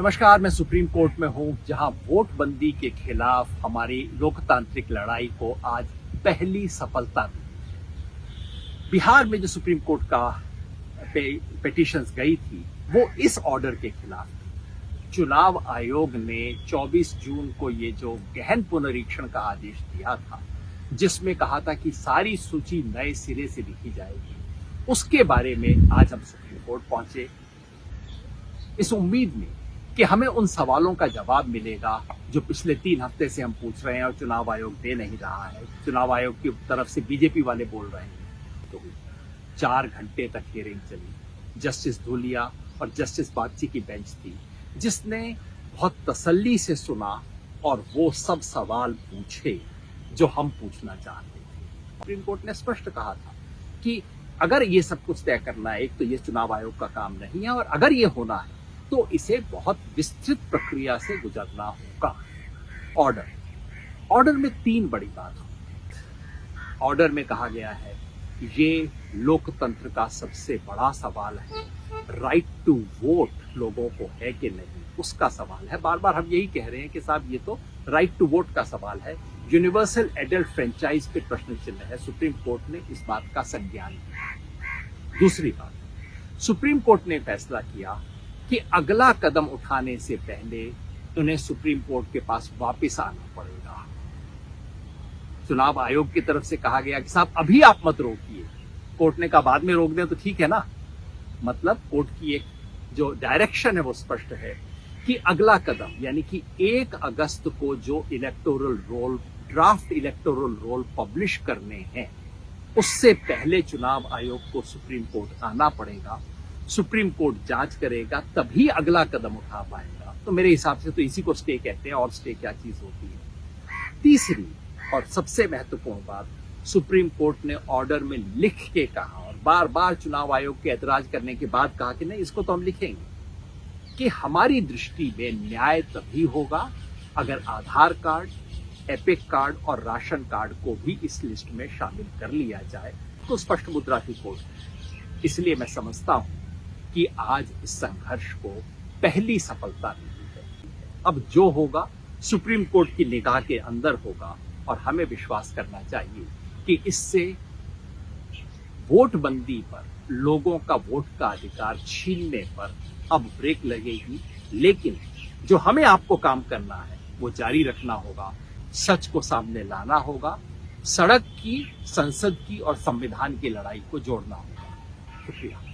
नमस्कार, मैं supreme court में हूं, जहां वोटबंदी के खिलाफ हमारी लोकतांत्रिक लड़ाई को आज पहली सफलता मिली। बिहार में जो सुप्रीम कोर्ट का पिटीशंस गई थी वो इस ऑर्डर के खिलाफ थी। चुनाव आयोग ने 24 जून को ये जो गहन पुनरीक्षण का आदेश दिया था, जिसमें कहा था कि सारी सूची नए सिरे से लिखी जाएगी, उसके बारे में आज हम सुप्रीम कोर्ट पहुंचे इस उम्मीद में कि हमें उन सवालों का जवाब मिलेगा जो पिछले 3 हफ्ते से हम पूछ रहे हैं और चुनाव आयोग दे नहीं रहा है। चुनाव आयोग की तरफ से बीजेपी वाले बोल रहे हैं। तो 4 घंटे तक हियरिंग चली। जस्टिस धूलिया और जस्टिस बागची की बेंच थी, जिसने बहुत तसल्ली से सुना और वो सब सवाल पूछे जो हम पूछना चाहते थे। सुप्रीम कोर्ट ने स्पष्ट कहा था कि अगर ये सब कुछ तय करना है, एक तो ये चुनाव आयोग का काम नहीं है, और अगर ये होना है तो इसे बहुत विस्तृत प्रक्रिया से गुजरना होगा। ऑर्डर में 3 बड़ी बात हो। ऑर्डर में कहा गया है कि ये लोकतंत्र का सबसे बड़ा सवाल है। राइट टू वोट लोगों को है कि नहीं, उसका सवाल है। बार बार हम यही कह रहे हैं कि साहब ये तो राइट टू वोट का सवाल है। यूनिवर्सल एडल्ट फ्रेंचाइज पे प्रश्न चिन्ह है। सुप्रीम कोर्ट ने इस बात का संज्ञान लिया। दूसरी बात, सुप्रीम कोर्ट ने फैसला किया कि अगला कदम उठाने से पहले उन्हें सुप्रीम कोर्ट के पास वापस आना पड़ेगा। चुनाव आयोग की तरफ से कहा गया कि साहब अभी आप मत रोकिए। कोर्ट ने कहा बाद में रोक दें तो ठीक है ना। मतलब कोर्ट की एक जो डायरेक्शन है वो स्पष्ट है कि अगला कदम यानी कि 1 अगस्त को जो electoral roll, draft electoral roll publish करने हैं, उससे पहले चुनाव आयोग को सुप्रीम कोर्ट आना पड़ेगा। सुप्रीम कोर्ट जांच करेगा, तभी अगला कदम उठा पाएगा। तो मेरे हिसाब से तो इसी को स्टे कहते हैं। और स्टे क्या चीज होती है। तीसरी और सबसे महत्वपूर्ण बात, सुप्रीम कोर्ट ने ऑर्डर में लिख के कहा और बार बार चुनाव आयोग के ऐतराज करने के बाद कहा कि नहीं, इसको तो हम लिखेंगे कि हमारी दृष्टि में न्याय तभी होगा अगर आधार कार्ड, एपिक कार्ड और राशन कार्ड को भी इस लिस्ट में शामिल कर लिया जाए। तो स्पष्ट मुद्रा की कोर्ट। इसलिए मैं समझता हूं कि आज इस संघर्ष को पहली सफलता मिली है। अब जो होगा सुप्रीम कोर्ट की निगाह के अंदर होगा, और हमें विश्वास करना चाहिए कि इससे वोटबंदी पर, लोगों का वोट का अधिकार छीनने पर अब ब्रेक लगेगी। लेकिन जो हमें आपको काम करना है वो जारी रखना होगा। सच को सामने लाना होगा। सड़क की, संसद की और संविधान की लड़ाई को जोड़ना होगा। शुक्रिया।